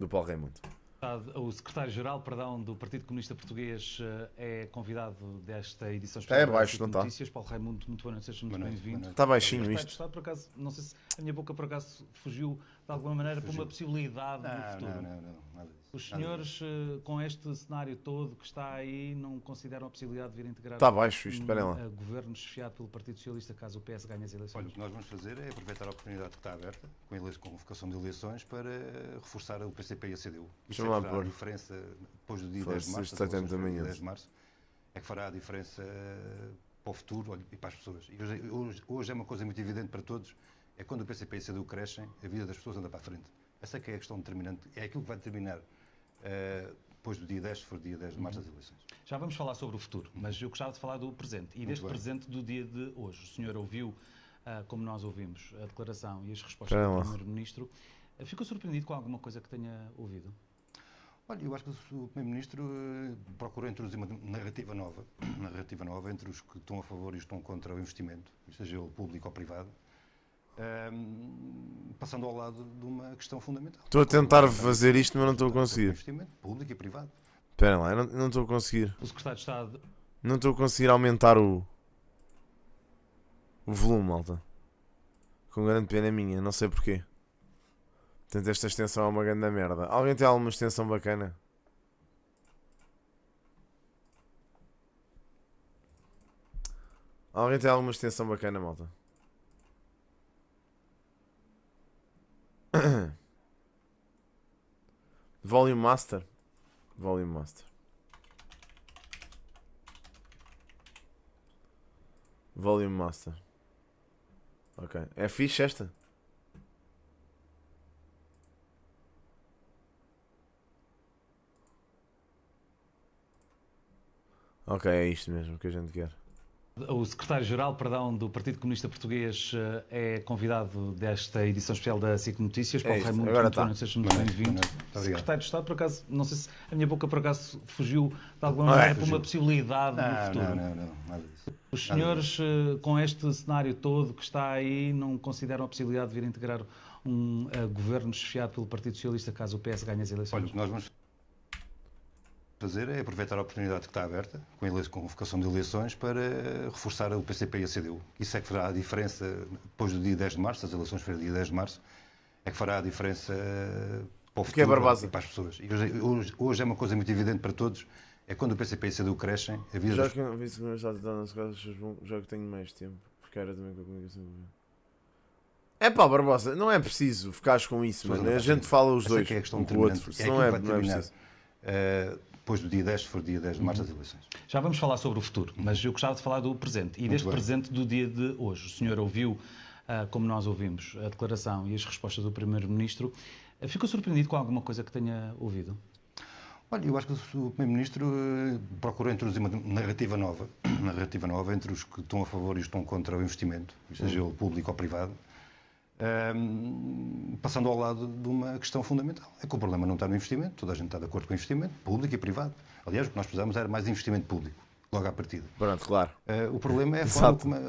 do Paulo Raimundo. O secretário-geral, do Partido Comunista Português é convidado desta edição Está aí especial da abaixo, SIC não está? Notícias. Paulo Raimundo, muito boa noite, seja muito bem-vindo. Está baixinho Secretário de isto. Estado, por acaso, não sei se a minha boca por acaso fugiu de alguma maneira para uma possibilidade no futuro. Não, nada disso. Os senhores, com este cenário todo que está aí, não consideram a possibilidade de vir integrar Está baixo isto, esperem lá. governo chefiado pelo Partido Socialista, caso o PS ganhe as eleições? Olha, o que nós vamos fazer é aproveitar a oportunidade que está aberta, com a convocação de eleições, para reforçar o PCP e a CDU. Isso Deixa-me lá fará a pôr. diferença depois do dia Foi 10 de março. isto tem das eleições tamanho. do dia 10 de março, é que fará a diferença para o futuro e para as pessoas. E hoje é uma coisa muito evidente para todos, é quando o PCP e a CDU crescem, a vida das pessoas anda para a frente. Essa é que é a questão determinante, é aquilo que vai determinar depois do dia 10, se for dia 10 de março, das eleições. Já vamos falar sobre o futuro, mas eu gostava de falar do presente. E deste presente do dia de hoje. O senhor ouviu, como nós ouvimos, a declaração e as respostas do Primeiro-Ministro. Ficou surpreendido com alguma coisa que tenha ouvido? Olha, eu acho que o Primeiro-Ministro procurou introduzir uma narrativa nova entre os que estão a favor e os que estão contra o investimento, seja ele público ou privado, passando ao lado de uma questão fundamental. Estou a tentar fazer isto, mas não estou a conseguir. Investimento público e privado. Esperem lá, eu não estou a conseguir. O secretário de Estado... Não estou a conseguir aumentar o volume, malta. Com grande pena minha, não sei porquê. Portanto, esta extensão é uma grande merda. Alguém tem alguma extensão bacana? Alguém tem alguma extensão bacana, malta? Volume Master. Volume Master. Volume Master. Ok. É fixe esta? Ok, é isto mesmo que a gente quer. O secretário-geral, do Partido Comunista Português é convidado desta edição especial da SIC Notícias. Paulo Raimundo, agora muito seja muito bem-vindo. Secretário de Estado, por acaso, não sei se a minha boca por acaso fugiu de alguma maneira para uma possibilidade no futuro. Não, nada disso. Os senhores, com este cenário todo que está aí, não consideram a possibilidade de vir integrar um governo chefiado pelo Partido Socialista, caso o PS ganhe as eleições? Olha, o que nós vamos fazer é aproveitar a oportunidade que está aberta, com a convocação de eleições, para reforçar o PCP e a CDU. Isso é que fará a diferença, depois do dia 10 de março, as eleições foram dia 10 de março, é que fará a diferença para o futuro e para as pessoas. E hoje é uma coisa muito evidente para todos, é quando o PCP e a CDU crescem, a vida Já que o vice-primeiro está nas costas, já que tenho mais tempo, porque era também com a comunicação. É pá, Barbosa, não é preciso ficares com isso, mano. A gente fala os dois, é a questão um com o outro. É Não é preciso. Depois do dia 10, se for dia 10 de março, das eleições. Já vamos falar sobre o futuro, mas eu gostava de falar do presente. E deste presente do dia de hoje. O senhor ouviu, como nós ouvimos, a declaração e as respostas do Primeiro-Ministro. Ficou surpreendido com alguma coisa que tenha ouvido? Olha, eu acho que o Primeiro-Ministro procurou introduzir uma narrativa nova entre os que estão a favor e os que estão contra o investimento, seja ele público ou privado, passando ao lado de uma questão fundamental. É que o problema não está no investimento, toda a gente está de acordo com o investimento, público e privado. Aliás, o que nós precisamos era mais investimento público, logo à partida. Pronto, claro. O problema é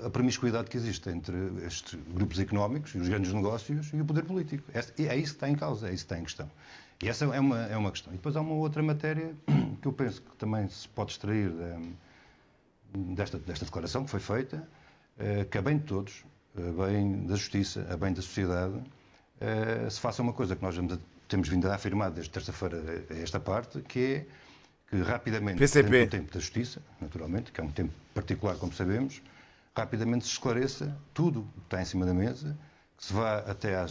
a promiscuidade que existe entre estes grupos económicos e os grandes negócios e o poder político. É isso que está em causa, é isso que está em questão. E essa é uma questão. E depois há uma outra matéria que eu penso que também se pode extrair desta declaração que foi feita, que é bem de todos, a bem da justiça, a bem da sociedade, se faça uma coisa que nós temos vindo a afirmar desde terça-feira a esta parte, que é que rapidamente, dentro do tempo da justiça, naturalmente, que é um tempo particular, como sabemos, rapidamente se esclareça tudo o que está em cima da mesa, que se vá até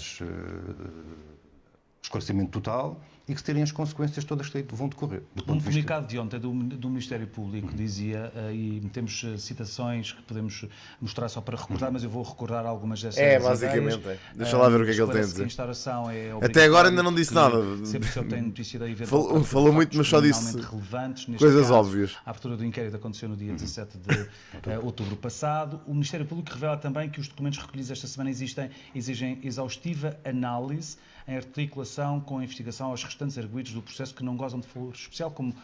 esclarecimento total e que se terem as consequências todas que vão decorrer. Um comunicado de ontem do Ministério Público dizia, e temos citações que podemos mostrar só para recordar, mas eu vou recordar algumas dessas basicamente. ideias. Deixa lá ver o que é que ele tem a dizer. A instauração é até agora ainda não disse nada. Sempre que eu tenho notícia da falou muito, mas só disse coisas caso, óbvias. A abertura do inquérito aconteceu no dia 17 de outubro passado. O Ministério Público revela também que os documentos recolhidos esta semana exigem exaustiva análise em articulação com a investigação aos restantes arguidos do processo que não gozam de foro especial, como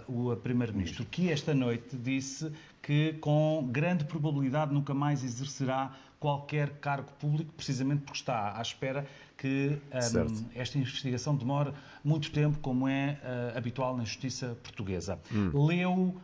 o Primeiro-Ministro, que esta noite disse que com grande probabilidade nunca mais exercerá qualquer cargo público, precisamente porque está à espera que Certo. esta investigação demora muito tempo, como é habitual na justiça portuguesa. Leu,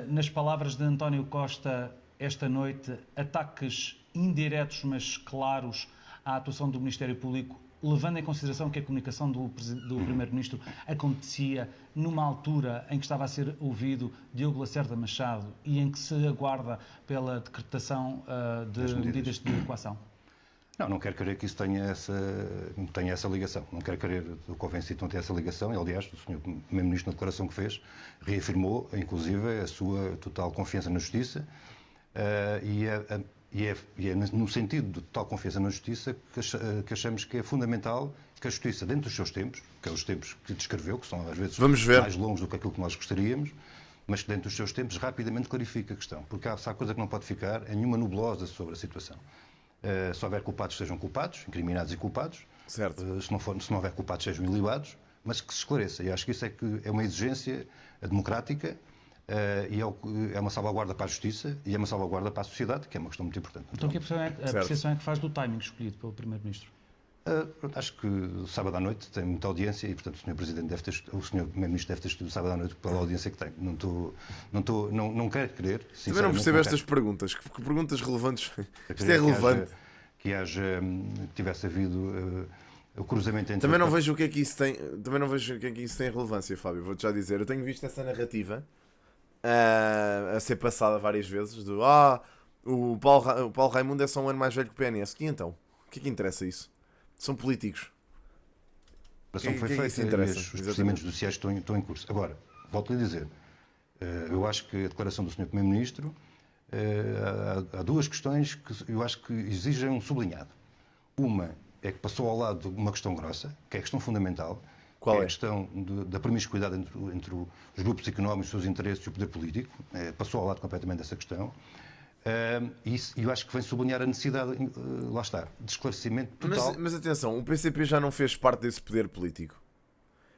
nas palavras de António Costa esta noite, ataques indiretos, mas claros, à atuação do Ministério Público, levando em consideração que a comunicação do Primeiro-Ministro acontecia numa altura em que estava a ser ouvido Diogo Lacerda Machado e em que se aguarda pela decretação de medidas de coação? Não quero crer que isso tenha essa ligação. Não quero crer, estou convencido que não tem essa ligação. E, aliás, o Sr. Primeiro-Ministro, na declaração que fez, reafirmou, inclusive, a sua total confiança na Justiça. E é no sentido de total confiança na Justiça que achamos que é fundamental que a Justiça, dentro dos seus tempos, que é os tempos que descreveu, que são às vezes mais longos do que aquilo que nós gostaríamos, mas que dentro dos seus tempos rapidamente clarifique a questão. Porque há coisa que não pode ficar, é nenhuma nebulosa sobre a situação. Se houver culpados, sejam culpados, incriminados e culpados. Certo. Se não houver culpados, sejam ilibados, mas que se esclareça. E acho que isso é uma exigência democrática. E é uma salvaguarda para a justiça e é uma salvaguarda para a sociedade, que é uma questão muito importante. Então, que apreciação é que faz do timing escolhido pelo Primeiro-Ministro? Acho que sábado à noite tem muita audiência e, portanto, o Sr. Primeiro-Ministro deve ter escolhido sábado à noite pela audiência que tem. Não quero crer. Também não percebo estas perguntas. Que perguntas relevantes. Isto é relevante. Que tivesse havido o cruzamento entre. Também não vejo o que é que isso tem. Também não vejo o que é que isso tem relevância, Fábio. Vou-te já dizer. Eu tenho visto essa narrativa a ser passada várias vezes do o Paulo Raimundo é só um ano mais velho que o PNS. E então? O que é que interessa isso? São políticos. A operação foi feita e os procedimentos judiciais estão em curso. Agora, volto-lhe a dizer, eu acho que a declaração do Sr. Primeiro-Ministro, há duas questões que eu acho que exigem um sublinhado. Uma é que passou ao lado de uma questão grossa, que é a questão fundamental, Qual é? A questão da promiscuidade entre os grupos económicos, os seus interesses e o poder político. Passou ao lado completamente dessa questão. E eu acho que vem sublinhar a necessidade, lá está, de esclarecimento total. Mas atenção, o PCP já não fez parte desse poder político.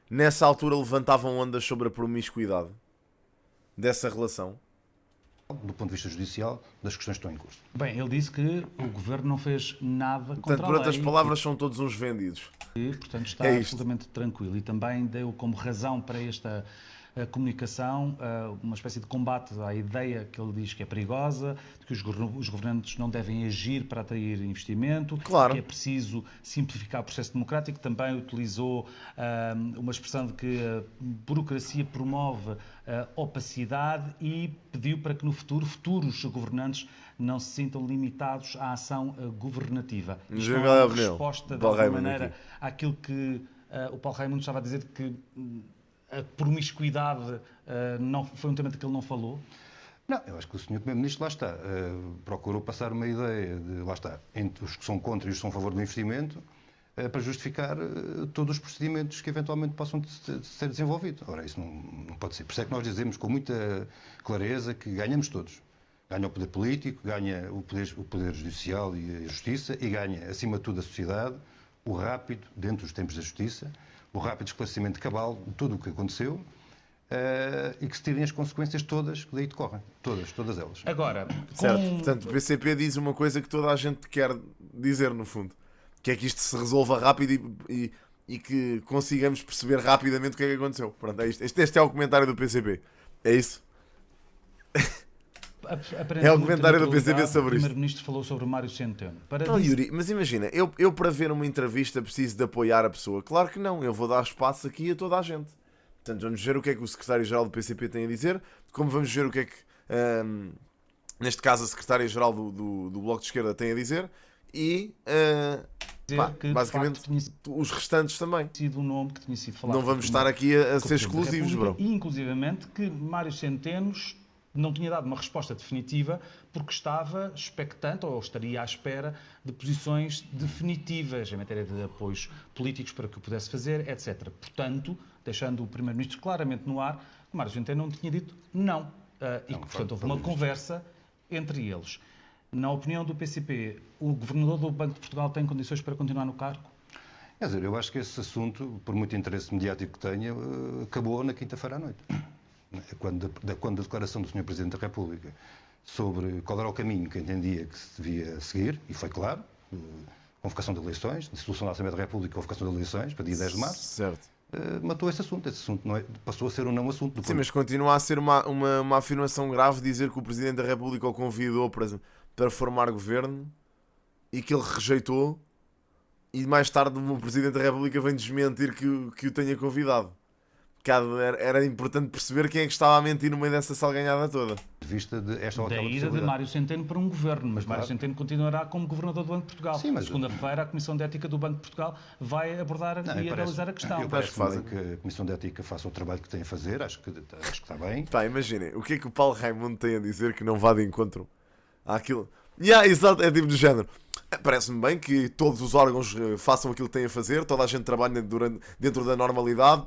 Nessa altura levantavam ondas sobre a promiscuidade dessa relação. Do ponto de vista judicial, das questões que estão em curso. Bem, ele disse que o Governo não fez nada contra Portanto, a por lei. outras palavras, são todos uns vendidos. E, portanto, está É absolutamente tranquilo. E também deu como razão para esta comunicação uma espécie de combate à ideia que ele diz que é perigosa, de que os governantes não devem agir para atrair investimento, Claro. que é preciso simplificar o processo democrático. Também utilizou uma expressão de que a burocracia promove opacidade e pediu para que no futuro, futuros governantes não se sintam limitados à ação governativa. Isto não é uma resposta, de alguma maneira, àquilo que o Paulo Raimundo estava a dizer, de que a promiscuidade não, foi um tema de que ele não falou? Não, eu acho que o Sr. Primeiro-Ministro, lá está, procurou passar uma ideia de, lá está, entre os que são contra e os que são a favor do investimento, para justificar todos os procedimentos que eventualmente possam ser desenvolvidos. Ora, isso não pode ser. Por isso é que nós dizemos com muita clareza que ganhamos todos. Ganha o poder político, ganha o poder judicial e a justiça e ganha, acima de tudo, a sociedade, o rápido, dentro dos tempos da justiça, o rápido esclarecimento cabal de tudo o que aconteceu e que se tirem as consequências todas que daí decorrem. Todas elas. Agora, certo. Portanto, o PCP diz uma coisa que toda a gente quer dizer, no fundo. Que é que isto se resolva rápido e que consigamos perceber rapidamente o que é que aconteceu. Pronto, é isto. Este é o comentário do PCP. É isso? É o comentário do PCP sobre isto. O Primeiro-Ministro falou sobre o Mário Centeno. Não, Yuri, mas imagina, eu para ver uma entrevista preciso de apoiar a pessoa. Claro que não, eu vou dar espaço aqui a toda a gente. Portanto, vamos ver o que é que o Secretário-Geral do PCP tem a dizer, como vamos ver o que é que, neste caso, a Secretária-Geral do Bloco de Esquerda tem a dizer e, basicamente, os restantes também. Sido um nome que tinha sido falado. Não vamos estar aqui a ser exclusivos, bro. E, inclusivamente, que Mário Centeno não tinha dado uma resposta definitiva porque estava expectante ou estaria à espera de posições definitivas em matéria de apoios políticos para que o pudesse fazer, etc. Portanto, deixando o Primeiro-Ministro claramente no ar, que Mário Centeno não tinha dito não. E que, portanto, houve uma conversa entre eles. Na opinião do PCP, o Governador do Banco de Portugal tem condições para continuar no cargo? Quer dizer, eu acho que esse assunto, por muito interesse mediático que tenha, acabou na quinta-feira à noite. Quando a declaração do Sr. Presidente da República sobre qual era o caminho que entendia que se devia seguir, e foi claro, convocação de eleições, dissolução da Assembleia da República, convocação de eleições para dia 10 de março. Certo. Matou esse assunto. Esse assunto passou a ser um não assunto. Sim, mas continua a ser uma afirmação grave dizer que o Presidente da República o convidou para formar governo e que ele rejeitou, e mais tarde o Presidente da República vem desmentir que o tenha convidado. Era importante perceber quem é que estava a mentir no meio dessa salganhada toda. De vista de esta ou Da aquela ida de possibilidade. Mário Centeno para um governo, mas Claro. Mário Centeno continuará como governador do Banco de Portugal. Sim, mas- Segunda-feira, a Comissão de Ética do Banco de Portugal vai abordar e analisar a questão. Eu Parece parece que que a Comissão de Ética faça o trabalho que tem a fazer, acho que está bem. Pá, imaginem, o que é que o Paulo Raimundo tem a dizer que não vá de encontro àquilo? Exato, é tipo do género. Parece-me bem que todos os órgãos façam aquilo que têm a fazer, toda a gente trabalha dentro da normalidade.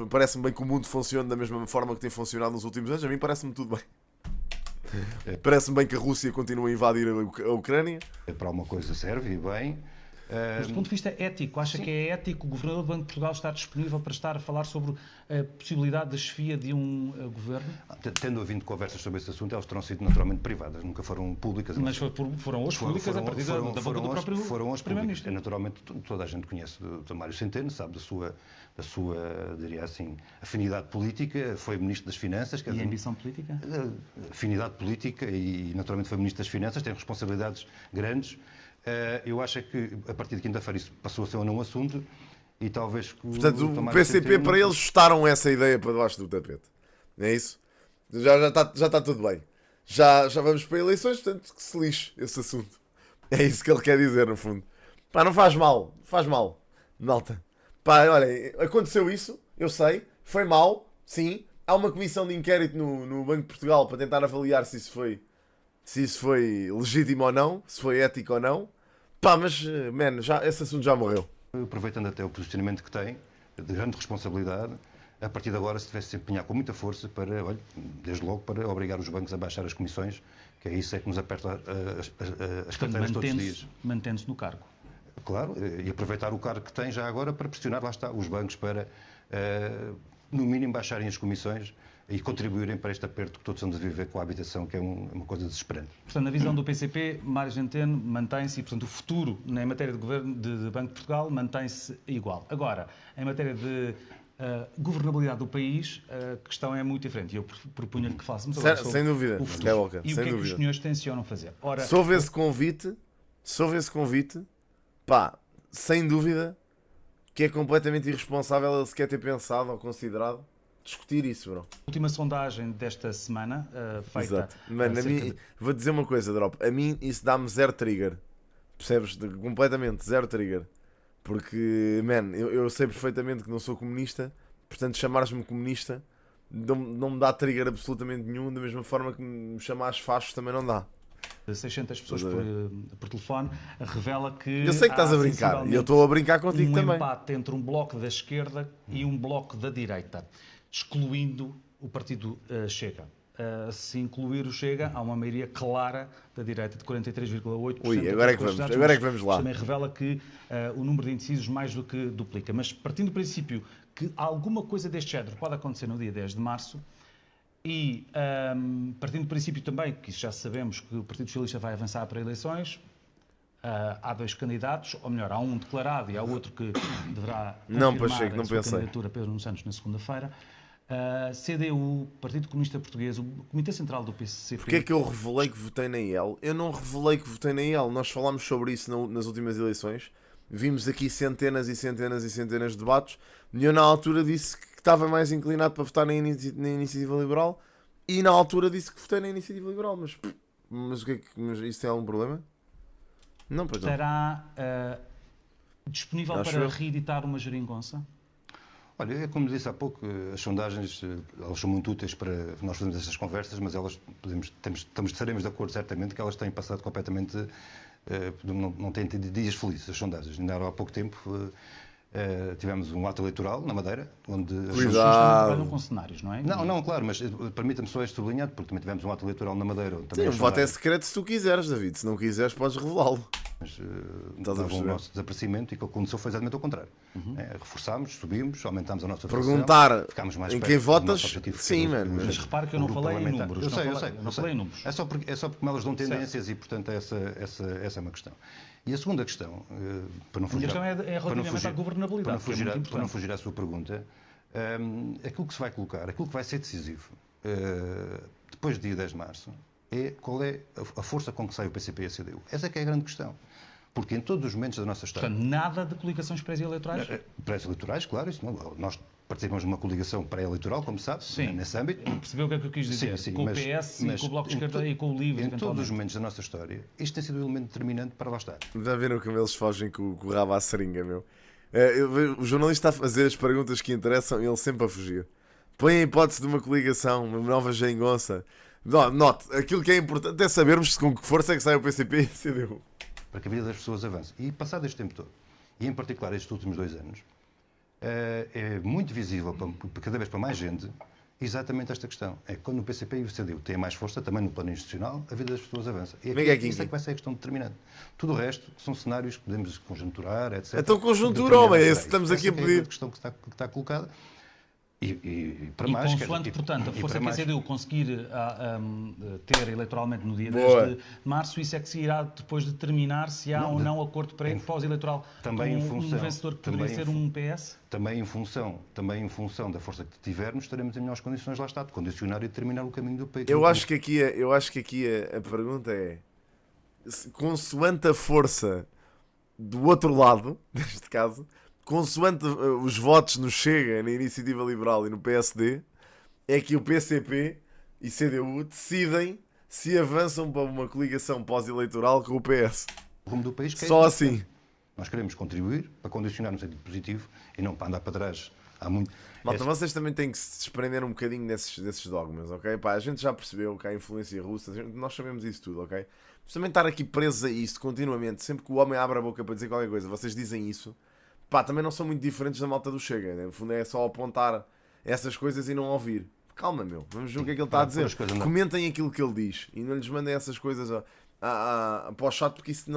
Parece-me bem que o mundo funcione da mesma forma que tem funcionado nos últimos anos. A mim parece-me tudo bem. Parece-me bem que a Rússia continue a invadir a Ucrânia. Para alguma coisa serve e bem. Mas do ponto de vista ético, acha que é ético o Governador do Banco de Portugal estar disponível para estar a falar sobre a possibilidade da chefia de um governo? Tendo havido conversas sobre esse assunto, elas terão sido naturalmente privadas, nunca foram públicas. Mas foram hoje públicas a partir da boca do próprio foram hoje públicas. Primeiro-Ministro. Naturalmente, toda a gente conhece do Mário Centeno, sabe da sua, diria assim, afinidade política, foi Ministro das Finanças. E a ambição política? Afinidade política e naturalmente foi Ministro das Finanças, tem responsabilidades grandes. Eu acho que a partir de quinta-feira isso passou a ser um não assunto e talvez... Portanto, o PCP para eles chutaram essa ideia para debaixo do tapete. Não é isso? Já está tudo bem. Já vamos para eleições, portanto que se lixe esse assunto. É isso que ele quer dizer, no fundo. Pá, não faz mal. Faz mal. Malta. Pá, olha, aconteceu isso, eu sei. Foi mal, sim. Há uma comissão de inquérito no Banco de Portugal para tentar avaliar se isso foi legítimo ou não, se foi ético ou não. Pá, mas, esse assunto já morreu. Aproveitando até o posicionamento que tem, de grande responsabilidade, a partir de agora se tivesse de se empenhar com muita força para, olha, desde logo, para obrigar os bancos a baixar as comissões, que é isso que nos aperta as carteiras todos os dias. Mantendo-se no cargo. Claro, e aproveitar o cargo que tem já agora para pressionar, lá está, os bancos para, no mínimo, baixarem as comissões e contribuírem para este aperto que todos estamos a viver com a habitação, que é uma coisa desesperante. Portanto, na visão do PCP, Mário Centeno mantém-se e, portanto, o futuro em matéria de governo de Banco de Portugal mantém-se igual. Agora, em matéria de governabilidade do país, a questão é muito diferente. E eu propunha que falássemos agora sobre sem dúvida, o futuro. Skywalker, E o sem que é que os dúvida. senhores tencionam fazer? Ora, Se houve esse convite, pá, sem dúvida que é completamente irresponsável ele sequer ter pensado ou considerado discutir isso, bro. a última sondagem desta semana, feita... Exato. Mano, vou dizer uma coisa, Drop. A mim isso dá-me zero trigger. Percebes? Completamente zero trigger. Porque, eu sei perfeitamente que não sou comunista. Portanto, chamares-me comunista não me dá trigger absolutamente nenhum. Da mesma forma que me chamares fachos também não dá. 600 pessoas por telefone, revela que... Eu sei que estás a brincar. E eu estou a brincar contigo também. empate entre um bloco da esquerda e um bloco da direita, excluindo o partido Chega. Se incluir o Chega, há uma maioria clara da direita de 43,8%. Ui, agora é que vamos lá. Também revela que o número de indecisos mais do que duplica. Mas partindo do princípio que alguma coisa deste género pode acontecer no dia 10 de março, e partindo do princípio também, que isso já sabemos, que o Partido Socialista vai avançar para eleições, há dois candidatos, ou melhor, há um declarado e há outro que deverá Não, confirmar Pacheco, não a sua pensei. candidatura, Pedro Nuno Santos, na segunda-feira. CDU, Partido Comunista Português, o Comitê Central do PCP... Porquê é que eu revelei que votei na IEL? Eu não revelei que votei na IEL. Nós falámos sobre isso nas últimas eleições. Vimos aqui centenas e centenas e centenas de debates. E eu na altura disse que estava mais inclinado para votar na Iniciativa Liberal. E na altura disse que votei na Iniciativa Liberal. Mas o que é que... Mas isso tem algum problema? Não, pois não. Estará disponível Acho para eu. reeditar uma geringonça? Olha, é como disse há pouco, as sondagens elas são muito úteis para nós fazermos estas conversas, mas elas estaremos de acordo certamente que elas têm passado completamente, não têm tido dias felizes, as sondagens. Ainda há pouco tempo tivemos um ato eleitoral na Madeira, onde... As Cuidado. pessoas também trabalham com cenários, não é? Não, claro, mas permita-me só este sublinhado, porque também tivemos um ato eleitoral na Madeira. Onde Sim, também o as voto é sondagens- secreto se tu quiseres, David. Se não quiseres, podes revelá-lo. davam o nosso desaparecimento, e o que aconteceu foi exatamente o contrário. Reforçámos, subimos, aumentámos a nossa perguntar ficámos mais em perto quem do votas, nosso objetivo, sim, mas repare que eu não falei em números. Eu sei. Não falei em números. É só porque como elas dão tendências, e portanto essa é uma questão. E a segunda questão, para não fugir, é relativamente à governabilidade, para não fugir à sua pergunta, aquilo que se vai colocar, aquilo que vai ser decisivo depois do dia 10 de março, é qual é a força com que sai o PCP e a CDU. Essa é que é a grande questão. Porque em todos os momentos da nossa história... Portanto, nada de coligações pré-eleitorais? Pré-eleitorais, claro. Isso não, nós participamos de uma coligação pré-eleitoral, como sabe, nesse âmbito. Percebeu o que é que eu quis dizer? Sim, com o PS e com o Bloco de Esquerda e com o LIVRE, em todos os momentos da nossa história, isto tem sido um elemento determinante para lá estar. Já viram como eles fogem com o rabo à seringa, meu? O jornalista está a fazer as perguntas que interessam e ele sempre a fugir. Põe a hipótese de uma coligação, uma nova geringonça. Note, aquilo que é importante é sabermos com que força é que sai o PCP e a CDU. Para que a vida das pessoas avance. E passado este tempo todo, e em particular estes últimos 2 anos, é muito visível, cada vez para mais gente, exatamente esta questão. É que quando o PCP e o CDU têm mais força, também no plano institucional, a vida das pessoas avança. E isso é que vai ser a questão determinante. Tudo o resto são cenários que podemos conjunturar, etc. Então conjuntura, homem, é isso que estamos aqui a pedir. É a questão que está colocada. E para e mais... consoante, portanto, a força que a CDU conseguir ter eleitoralmente no dia 10 de março, isso é que se irá depois determinar se há ou não acordo pós-eleitoral com um vencedor que poderia ser um PS? Também em função da força que tivermos, estaremos em melhores condições, lá está, de condicionar e determinar o caminho do país. Eu acho que aqui a pergunta é, consoante a força do outro lado, neste caso, consoante os votos no Chega, na Iniciativa Liberal e no PSD, é que o PCP e CDU decidem se avançam para uma coligação pós-eleitoral com o PS. O rumo do país que só assim. Nós queremos contribuir para condicionar no sentido positivo e não para andar para trás. Há muito... Malta, vocês também têm que se desprender um bocadinho desses dogmas, ok? Pá, a gente já percebeu que há influência russa, nós sabemos isso tudo, ok? Mas também estar aqui presos a isso continuamente, sempre que o homem abre a boca para dizer qualquer coisa, vocês dizem isso. Pá, também não são muito diferentes da malta do Chega, né? No fundo é só apontar essas coisas e não ouvir. Calma, meu, vamos ver o que é que ele está a dizer. Comentem aquilo que ele diz e não lhes mandem essas coisas para o chat, porque isso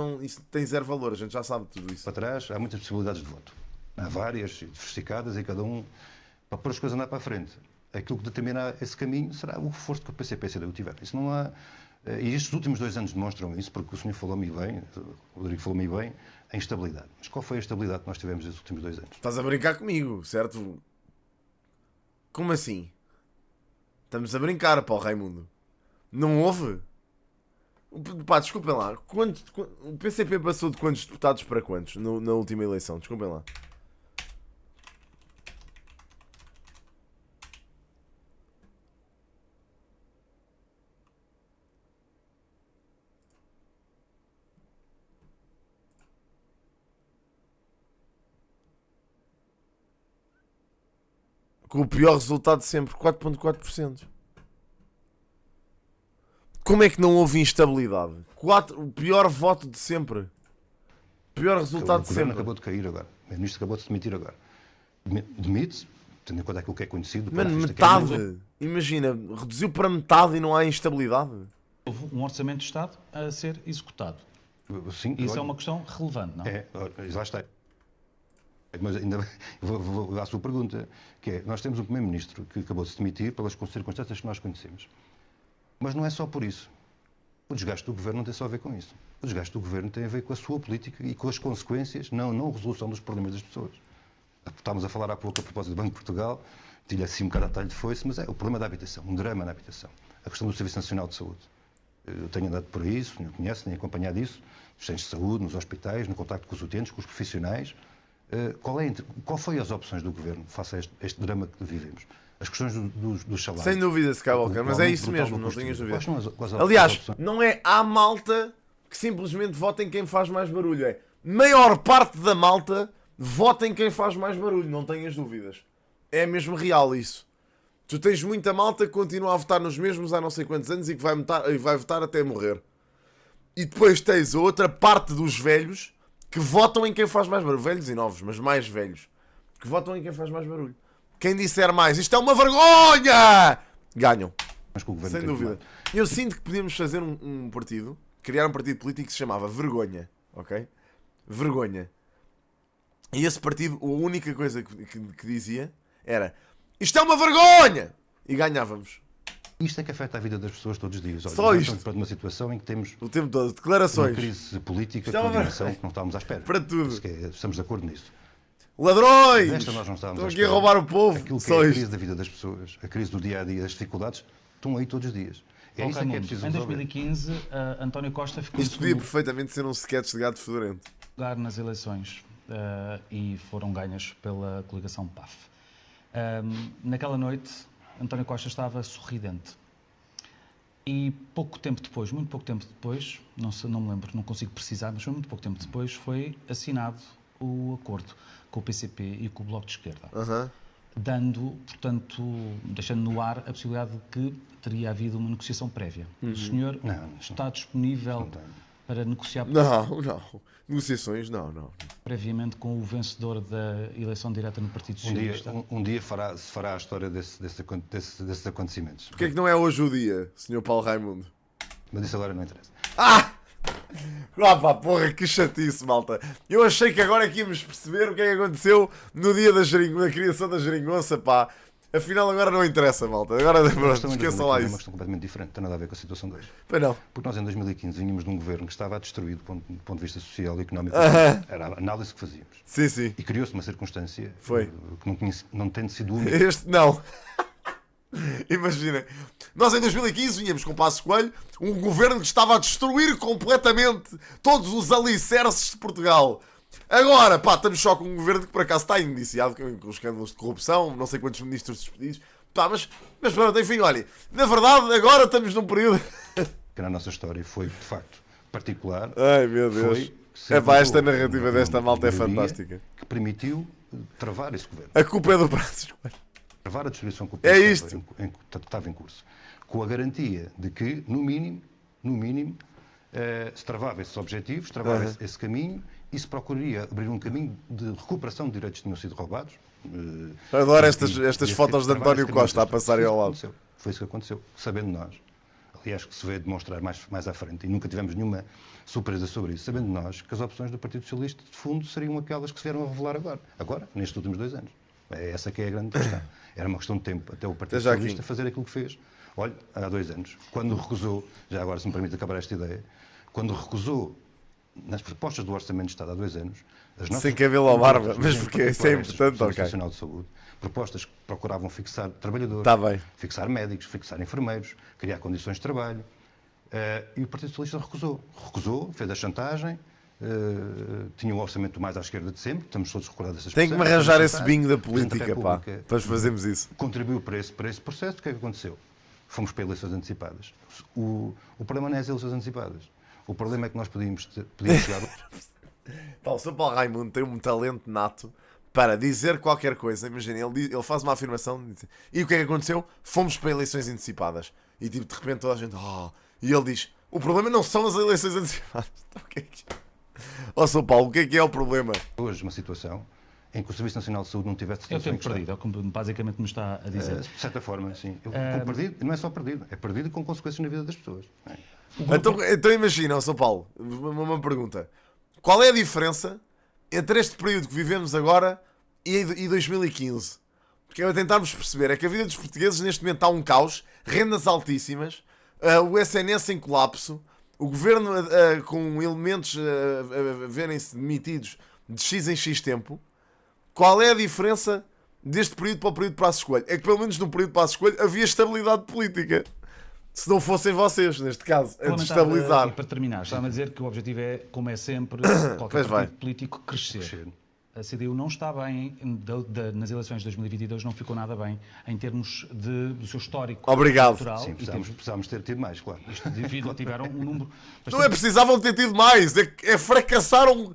tem zero valor, a gente já sabe tudo isso. Para trás há muitas possibilidades de voto. Há várias, diversificadas, e cada um, para pôr as coisas a andar para a frente. Aquilo que determina esse caminho será o reforço que o PCP e CDU tiver. Isso não há... E estes últimos 2 anos demonstram isso, porque o senhor falou-me bem, o Rodrigo falou-me bem, a instabilidade. Mas qual foi a estabilidade que nós tivemos nestes últimos 2 anos? Estás a brincar comigo, certo? Como assim? Estamos a brincar, Paulo Raimundo. Não houve? Pá, desculpem lá. O PCP passou de quantos deputados para quantos na última eleição? Desculpem lá. Com o pior resultado de sempre, 4,4%. Como é que não houve instabilidade? O pior voto de sempre. Pior resultado de sempre. O governo acabou de cair agora. O ministro acabou de se demitir agora. Demite-se, tendo em conta aquilo que é conhecido. Mano, metade. Imagina, reduziu para metade e não há instabilidade. Houve um orçamento de Estado a ser executado. Sim, isso é uma questão relevante, não? Lá está. Mas ainda vou à sua pergunta, que é, nós temos um primeiro-ministro que acabou de se demitir pelas circunstâncias que nós conhecemos. Mas não é só por isso. O desgaste do governo não tem só a ver com isso. O desgaste do governo tem a ver com a sua política e com as consequências, não a resolução dos problemas das pessoas. Estávamos a falar há pouco a propósito do Banco de Portugal, tinha assim um bocado a talho de foice, mas é o problema da habitação, um drama na habitação. A questão do Serviço Nacional de Saúde. Eu tenho andado por isso, não conheço, tenho acompanhado isso, nos centros de saúde, nos hospitais, no contacto com os utentes, com os profissionais. Qual foi as opções do governo face a este drama que vivemos? As questões dos salários. Sem dúvida, Skywalker, mas é isso mesmo, não tenhas dúvida. Aliás, não é há malta que simplesmente vota em quem faz mais barulho. É maior parte da malta vota em quem faz mais barulho, não tenhas dúvidas. É mesmo real isso. Tu tens muita malta que continua a votar nos mesmos há não sei quantos anos e que vai votar até morrer. E depois tens a outra parte dos velhos que votam em quem faz mais barulho. Velhos e novos, mas mais velhos. Que votam em quem faz mais barulho. Quem disser mais, isto é uma vergonha! Ganham. Sem dúvida. Eu sinto que podíamos fazer um partido, criar um partido político que se chamava Vergonha. ok? Vergonha. E esse partido, a única coisa que dizia era: isto é uma vergonha! E ganhávamos. Isto é que afeta a vida das pessoas todos os dias. Olha, Só nós isto. estamos perante uma situação em que temos O tempo todo, uma declarações. crise política Isto é com uma uma dimensão vergonha. que não estávamos à espera. Para tudo. Estamos de acordo nisso. Ladrões! Desta nós não estávamos Estão à aqui a espera. roubar o povo. Aquilo que Só é a isto. crise da vida das pessoas, a crise do dia-a-dia, as dificuldades, estão aí todos os dias. É isso que é preciso Em resolver. 2015, António Costa ficou em Isto podia segundo perfeitamente ser um sketch de gato fedorento. lugar nas eleições e foram ganhas pela coligação PAF. Naquela noite, António Costa estava sorridente. E pouco tempo depois, muito pouco tempo depois, não me lembro, não consigo precisar, mas foi muito pouco tempo depois, foi assinado o acordo com o PCP e com o Bloco de Esquerda. Dando, portanto, deixando no ar a possibilidade de que teria havido uma negociação prévia. O senhor está disponível para negociar Não. Negociações, não. previamente com o vencedor da eleição direta no Partido Socialista? Um dia se fará a história desses acontecimentos. Porquê é que não é hoje o dia, Sr. Paulo Raimundo? Mas isso agora não interessa. Pá, porra, que chatice, malta. Eu achei que agora é que íamos perceber o que é que aconteceu no dia da criação da geringonça, pá. Afinal, agora não interessa, malta. Agora, pronto, esqueçam lá É uma isso. questão completamente diferente, não tem nada a ver com a situação de hoje. Pois não. Porque nós, em 2015, vínhamos de um governo que estava destruído do ponto de vista social e económico. Era a análise que fazíamos. Sim. E criou-se uma circunstância Foi. que não tem sido única. Este, não. Imaginem. Nós em 2015 vinhamos com Passos Coelho, um governo que estava a destruir completamente todos os alicerces de Portugal. Agora, pá, estamos só com um governo que por acaso está indiciado com escândalos de corrupção, não sei quantos ministros despedidos. Pá, mas pronto, enfim, olha, na verdade agora estamos num período... Que na nossa história foi, de facto, particular. Ai, meu Deus. Esta narrativa desta malta é fantástica. Que permitiu travar esse governo. A culpa é do Passos Coelho. Travar a destruição que o É país isto. estava em curso. Com a garantia de que, no mínimo, se travava esses objetivos, travava esse caminho e se procuraria abrir um caminho de recuperação de direitos que tinham sido roubados. Adoro estas fotos de António Costa a passarem ao lado. Foi isso que aconteceu, sabendo nós. Aliás, que se veio demonstrar mais à frente, e nunca tivemos nenhuma surpresa sobre isso, sabendo nós que as opções do Partido Socialista, de fundo, seriam aquelas que se vieram a revelar agora, nestes últimos 2 anos. É essa que é a grande questão. Era uma questão de tempo até o Partido Socialista fazer aquilo que fez. Olha, há 2 anos, quando recusou, já agora se me permite acabar esta ideia, quando recusou, nas propostas do Orçamento de Estado há 2 anos, as nossas... Sem cabelo à barba, mas porque isso é importante, ok. Nacional de Saúde, propostas que procuravam fixar trabalhadores, fixar médicos, fixar enfermeiros, criar condições de trabalho, e o Partido Socialista recusou, fez a chantagem, tinha um orçamento mais à esquerda de sempre, estamos todos recordados dessas Tem que me arranjar esse bingo da política, pá, para fazermos isso. Contribuiu para esse processo. O que é que aconteceu? Fomos para eleições antecipadas. O problema não é as eleições antecipadas. O problema é que nós podíamos chegar... Pá, o Sr. Paulo Raimundo tem um talento nato para dizer qualquer coisa. Imagina, ele faz uma afirmação e o que é que aconteceu? Fomos para eleições antecipadas. E tipo, de repente toda a gente... E ele diz, o problema não são as eleições antecipadas. Então, o que é que... Sr. Paulo, o que é o problema? Hoje uma situação em que o Serviço Nacional de Saúde não tivesse... É o tempo perdido, é o que basicamente me está a dizer. De certa forma, sim. Perdido, não é só perdido, é perdido com consequências na vida das pessoas. Então imagina, Sr. Paulo, uma pergunta. Qual é a diferença entre este período que vivemos agora e 2015? Porque é tentarmos perceber, é que a vida dos portugueses neste momento está um caos, rendas altíssimas, o SNS em colapso, o governo com elementos a verem-se demitidos de X em X tempo. Qual é a diferença deste período para o período de Passos Coelho? É que pelo menos no período de Passos Coelho havia estabilidade política. Se não fossem vocês, neste caso, a destabilizar. E para terminar, estava a dizer que o objetivo é, como é sempre, qualquer partido político crescer. A CDU não está bem, nas eleições de 2022 não ficou nada bem em termos do seu histórico eleitoral. Sim, precisámos ter tido mais, claro. Isto devido a tiveram um número... Não é precisavam ter tido mais, é fracassaram,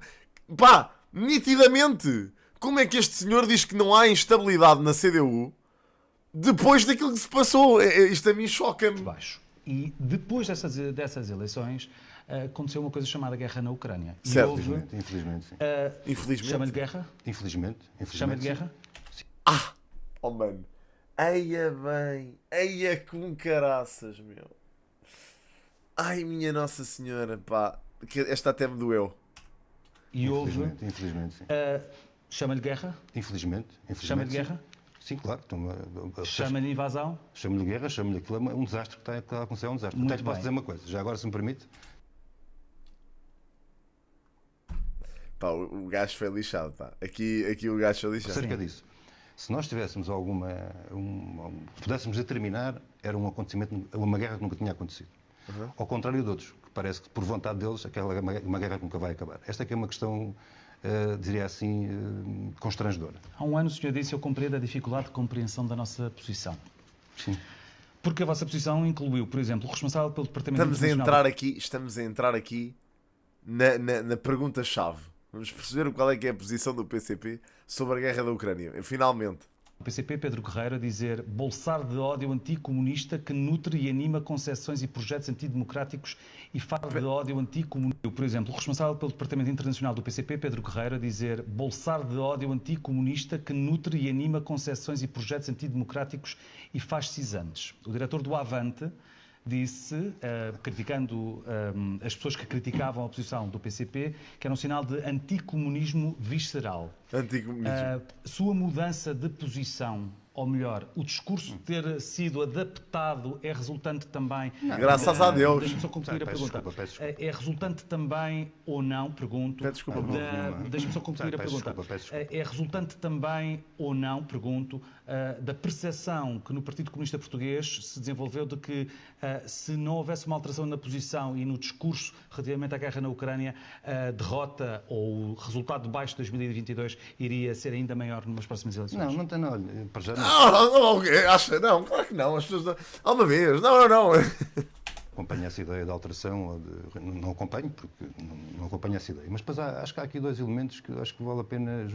pá, nitidamente. Como é que este senhor diz que não há instabilidade na CDU depois daquilo que se passou? Isto a mim choca-me. E depois dessas eleições aconteceu uma coisa chamada guerra na Ucrânia. Certo. Infelizmente, sim. Infelizmente. Chama-lhe guerra? Infelizmente. Chama-lhe guerra? Mano. Eia bem. Eia com caraças, meu. Ai, minha Nossa Senhora, pá. Esta até me doeu. E houve... Infelizmente, sim. Chama-lhe guerra? Infelizmente. Chama-lhe guerra? Sim, claro. Chama-lhe invasão? Chama-lhe guerra, chama-lhe aquilo, é um desastre que está a acontecer, é um desastre. Muito Até te posso bem. dizer uma coisa, já agora se me permite. Pá, o gajo foi lixado, pá. Aqui o gajo foi lixado. Acerca disso. Se nós tivéssemos pudéssemos determinar, era um acontecimento, uma guerra que nunca tinha acontecido. Ao contrário de outros, que parece que por vontade deles, aquela é uma guerra que nunca vai acabar. Esta aqui é uma questão, diria assim, constrangedora. Há um ano o senhor disse: eu compreendo a dificuldade de compreensão da nossa posição. Sim. Porque a vossa posição incluiu, por exemplo, o responsável pelo Departamento Estamos a Internacional... entrar aqui na pergunta-chave. Vamos perceber qual é que é a posição do PCP sobre a guerra da Ucrânia. Finalmente. O PCP, Pedro Guerreiro, a dizer: bolsar de ódio anticomunista que nutre e anima concepções e projetos antidemocráticos e faz de ódio anticomunista. Por exemplo, o responsável pelo Departamento Internacional do PCP, Pedro Guerreiro, a dizer: bolsar de ódio anticomunista que nutre e anima concepções e projetos antidemocráticos e fascisantes. O diretor do Avante disse, criticando as pessoas que criticavam a posição do PCP, que era um sinal de anticomunismo visceral. Anticomunismo. Sua mudança de posição, ou melhor, o discurso ter sido adaptado é resultante também... Graças a Deus. Deixa-me só concluir a pergunta. Desculpa. É resultante também ou não, pergunto... Desculpa. Deixa-me só concluir a pergunta. Desculpa. É resultante também ou não, pergunto, da percepção que no Partido Comunista Português se desenvolveu de que se não houvesse uma alteração na posição e no discurso relativamente à guerra na Ucrânia, a derrota ou o resultado de baixo de 2022 iria ser ainda maior nas próximas eleições? Não tem nada. Para já Não, acha? Não, claro que não. As pessoas... Alguma vez. Não. acompanho essa ideia de alteração, não acompanho, porque não acompanho essa ideia. Mas depois acho que há aqui dois elementos que acho que vale a pena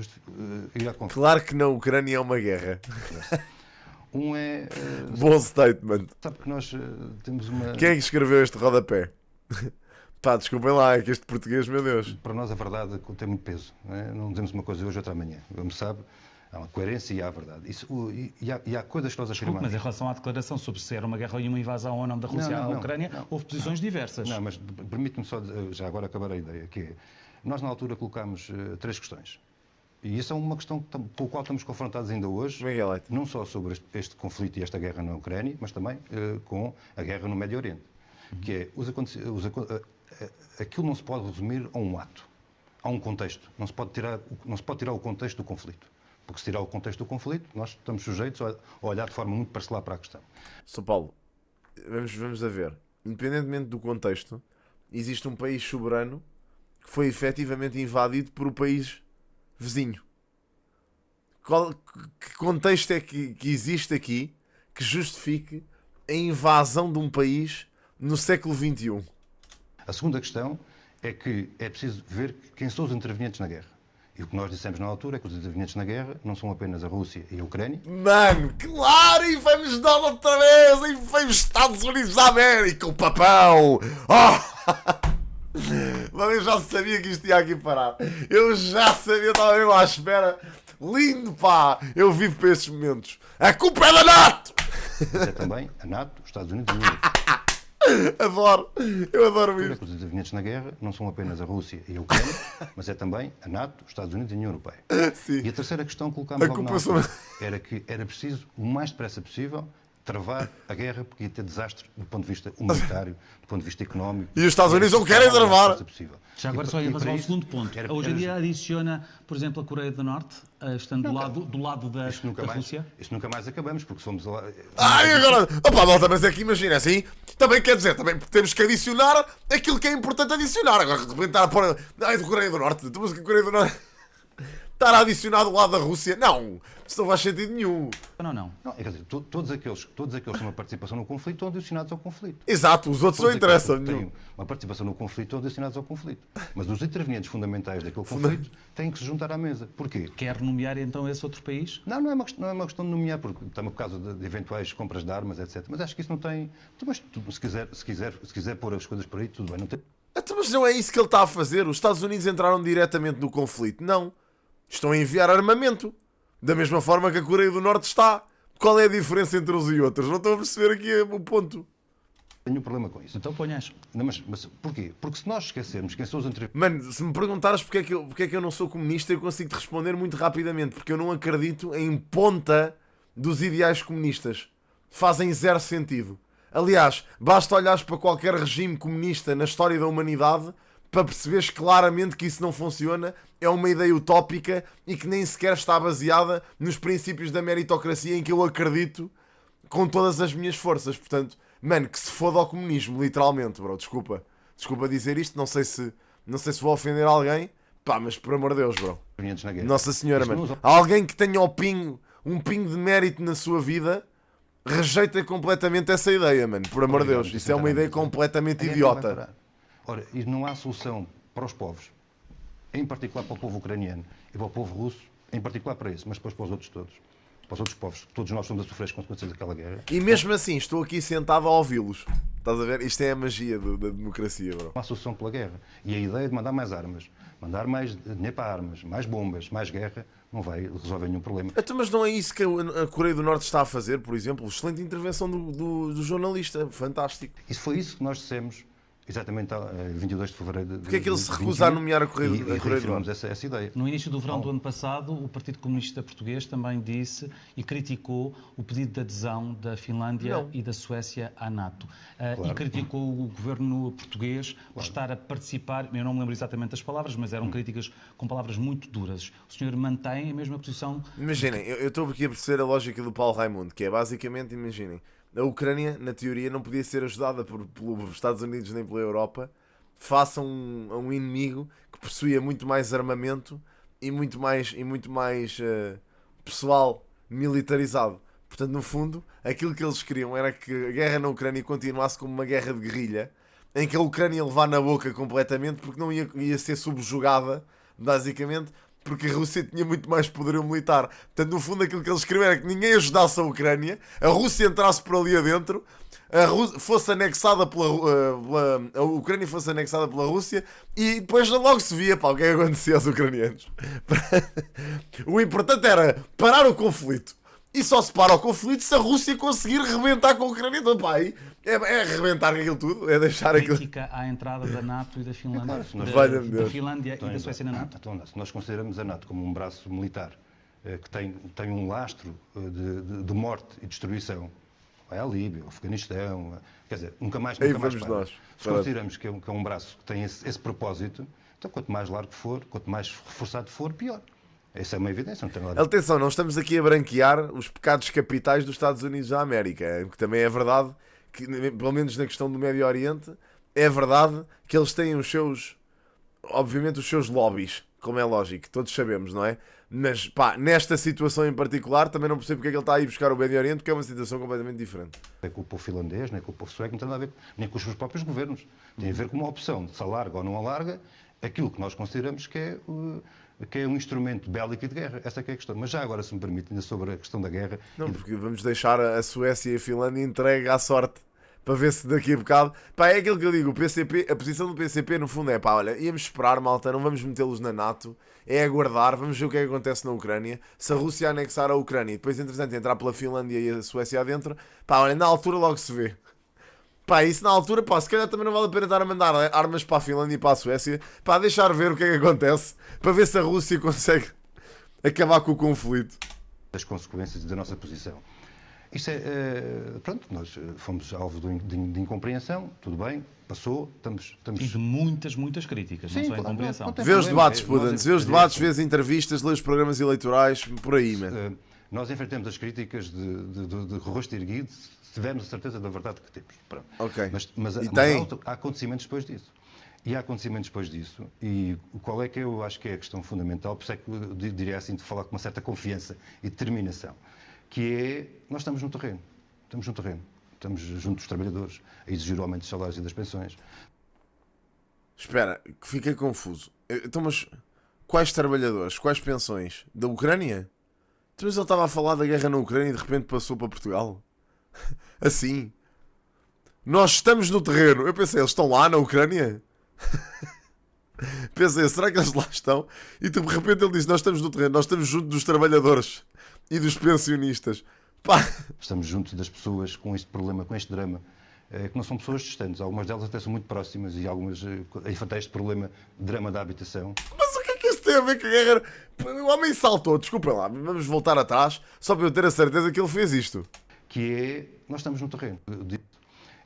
ir à conversa. Claro que na Ucrânia é uma guerra. Um é... Bom statement. Sabe que nós temos uma... Quem é que escreveu este rodapé? Pá, desculpem lá, é que este português, meu Deus. Para nós a verdade tem muito peso. Não dizemos uma coisa hoje, outra amanhã. Como sabe, há uma coerência e há a verdade. E há coisas que nós afirmamos. Mas em relação à declaração sobre se era uma guerra e uma invasão ou não da Rússia à Ucrânia, houve posições diversas. Não, mas permite-me só, já agora acabar a ideia, que é, nós na altura colocámos 3 questões. E isso é uma questão com a qual estamos confrontados ainda hoje, não só sobre este conflito e esta guerra na Ucrânia, mas também com a guerra no Médio Oriente. Que é, aquilo não se pode resumir a um ato, a um contexto. Não se pode tirar o contexto do conflito. Porque se tirar o contexto do conflito, nós estamos sujeitos a olhar de forma muito parcelar para a questão. São Paulo, vamos a ver. Independentemente do contexto, existe um país soberano que foi efetivamente invadido por um país vizinho. Que contexto é que existe aqui que justifique a invasão de um país no século XXI? A segunda questão é que é preciso ver quem são os intervenientes na guerra. E o que nós dissemos na altura é que os intervenientes na guerra não são apenas a Rússia e a Ucrânia. Mano, claro! E vamos dar outra vez! E vem os Estados Unidos da América, o papão! Oh! Mas eu já sabia que isto ia aqui parar. Eu já sabia, estava mesmo à espera. Lindo, pá! Eu vivo para estes momentos. A culpa é da NATO! Mas é também a NATO, os Estados Unidos e a União Europeia. Adoro! Eu adoro isto. Os intervenientes na guerra não são apenas a Rússia e a Ucrânia, mas é também a NATO, os Estados Unidos e a União Europeia. Sim. E a terceira questão que colocámos logo na culpa altura era que era preciso, o mais depressa possível, travar a guerra, porque ia ter desastre do ponto de vista humanitário, do ponto de vista económico. E os Estados Unidos não querem travar. Já agora só ia fazer um segundo ponto. Hoje em dia adiciona, por exemplo, a Coreia do Norte, estando do lado da Rússia. Isto nunca mais acabamos, porque somos lá... E agora... Opa, malta, mas é que imagina, assim, também quer dizer, também temos que adicionar aquilo que é importante adicionar. Agora, de repente, estar a pôr... Ai, do Coreia do Norte. Tu, mas que Coreia do Norte... Estar a adicionar do lado da Rússia. Não, isso não faz sentido nenhum. Não. Quer dizer, todos aqueles que têm uma participação no conflito estão adicionados ao conflito. Exato, os outros não interessam nenhum. Têm uma participação no conflito estão adicionados ao conflito. Mas os intervenientes fundamentais daquele conflito têm que se juntar à mesa. Porquê? Quer nomear então esse outro país? Não é uma questão de nomear, porque estamos por causa de eventuais compras de armas, etc. Mas acho que isso não tem... Mas se quiser pôr as coisas por aí, tudo bem. Não tem... Mas não é isso que ele está a fazer. Os Estados Unidos entraram diretamente no conflito. Não. Estão a enviar armamento. Da mesma forma que a Coreia do Norte está. Qual é a diferença entre uns e outros? Não estou a perceber aqui o ponto. Tenho um problema com isso. Então ponhas. Não, mas porquê? Porque se nós esquecermos quem são os anteriores... Mano, se me perguntares porque é que eu não sou comunista, eu consigo te responder muito rapidamente. Porque eu não acredito em ponta dos ideais comunistas. Fazem zero sentido. Aliás, basta olhares para qualquer regime comunista na história da humanidade para perceberes claramente que isso não funciona, é uma ideia utópica e que nem sequer está baseada nos princípios da meritocracia em que eu acredito com todas as minhas forças. Portanto, mano, que se foda ao comunismo, literalmente, bro. Desculpa dizer isto, não sei se vou ofender alguém, pá, mas por amor de Deus, bro. na guerra. Nossa Senhora, mano. Alguém que tenha um pingo de mérito na sua vida rejeita completamente essa ideia, mano. Por amor de Deus, isso é uma ideia completamente idiota. Ora, e não há solução para os povos, em particular para o povo ucraniano e para o povo russo, em particular para esse, mas depois para os outros todos. Para os outros povos, todos nós estamos a sofrer as consequências daquela guerra. E mesmo assim, estou aqui sentado a ouvi-los. Estás a ver? Isto é a magia da democracia, bro. Não há solução pela guerra. E a ideia de mandar mais armas, mandar mais dinheiro para armas, mais bombas, mais guerra, não vai resolver nenhum problema. Então, mas não é isso que a Coreia do Norte está a fazer, por exemplo? Excelente intervenção do jornalista, fantástico. Isso foi isso que nós dissemos, exatamente a 22 de fevereiro de Porquê é que ele se recusa a nomear a Coreia do Norte? Essa ideia. No início do verão do ano passado, o Partido Comunista Português também disse e criticou o pedido de adesão da Finlândia e da Suécia à NATO. E criticou o governo português por estar a participar, eu não me lembro exatamente das palavras, mas eram críticas com palavras muito duras. O senhor mantém a mesma posição? Imaginem, eu estou aqui a perceber a lógica do Paulo Raimundo, que é basicamente, imaginem, a Ucrânia, na teoria, não podia ser ajudada pelos Estados Unidos nem pela Europa face a um inimigo que possuía muito mais armamento e muito mais pessoal militarizado. Portanto, no fundo, aquilo que eles queriam era que a guerra na Ucrânia continuasse como uma guerra de guerrilha, em que a Ucrânia ia levar na boca completamente porque não ia ser subjugada, basicamente, porque a Rússia tinha muito mais poderio militar. Portanto, no fundo, aquilo que eles queriam era que ninguém ajudasse a Ucrânia, a Rússia entrasse por ali adentro, fosse anexada a Ucrânia fosse anexada pela Rússia e depois logo se via, pá, o que é que acontecia aos ucranianos. O importante era parar o conflito. E só se para o conflito se a Rússia conseguir rebentar com a Ucrânia. Então, pá, é rebentar aquilo tudo, é deixar aquilo. Crítica à entrada da NATO e da Finlândia, da Finlândia e da Suécia na NATO. Então, se nós consideramos a NATO como um braço militar que tem um lastro de morte e destruição, vai à Líbia, ao Afeganistão, quer dizer, nunca mais para. Nós. Se consideramos que é um braço que tem esse propósito, então quanto mais largo for, quanto mais reforçado for, pior. Essa é uma evidência, não tem nada a ver. Atenção, não estamos aqui a branquear os pecados capitais dos Estados Unidos da América, que também é verdade que, pelo menos na questão do Médio Oriente, é verdade que eles têm os seus, obviamente, os seus lobbies, como é lógico, todos sabemos, não é? Mas, pá, nesta situação em particular, também não percebo porque é que ele está a ir buscar o Médio Oriente, porque é uma situação completamente diferente. Não é com o povo finlandês, nem com o povo sueco, não tem nada a ver nem com os seus próprios governos. Tem a ver com uma opção de se alarga ou não alarga aquilo que nós consideramos que é um instrumento bélico e de guerra. Essa é que é a questão. Mas já agora, se me permite, ainda sobre a questão da guerra... Não, porque vamos deixar a Suécia e a Finlândia entregue à sorte, para ver se daqui a bocado... Pá, é aquilo que eu digo, o PCP, a posição do PCP no fundo é, pá, olha, íamos esperar, malta, não vamos metê-los na NATO, é aguardar, vamos ver o que é que acontece na Ucrânia, se a Rússia anexar a Ucrânia e depois, entretanto, entrar pela Finlândia e a Suécia adentro, pá, olha, na altura logo se vê. Pá, isso na altura, pá, se calhar também não vale a pena estar a mandar armas para a Finlândia e para a Suécia, pá, deixar ver o que é que acontece, para ver se a Rússia consegue acabar com o conflito. As consequências da nossa posição. Isto pronto, nós fomos alvo de incompreensão, tudo bem, passou, estamos... E de muitas críticas, sim, não só incompreensão. Vê os debates, Pudens, vê os debates, vê as entrevistas, lê os programas eleitorais, por aí, mano. Nós enfrentamos as críticas de rosto erguido, se tivermos a certeza da verdade que temos. Pronto. Ok. Mas há acontecimentos depois disso. E há acontecimentos depois disso. E qual é que eu acho que é a questão fundamental, por isso é que eu diria assim, de falar com uma certa confiança e determinação, que é, nós estamos no terreno. Estamos junto dos trabalhadores, a exigir o aumento dos salários e das pensões. Espera, que fiquei confuso. Então, mas quais trabalhadores? Quais pensões? Da Ucrânia? Então, mas ele estava a falar da guerra na Ucrânia e de repente passou para Portugal? Assim? Nós estamos no terreno. Eu pensei, eles estão lá na Ucrânia? Pensei, será que eles lá estão? E de repente ele disse, nós estamos no terreno, nós estamos junto dos trabalhadores e dos pensionistas. Pá. Estamos juntos das pessoas com este problema, com este drama que não são pessoas distantes. Algumas delas até são muito próximas e algumas enfrentam este problema de drama da habitação. Mas o que é que isso tem a ver com a guerra? O homem saltou, desculpem lá, vamos voltar atrás, só para eu ter a certeza que ele fez isto. Que é, nós estamos no terreno.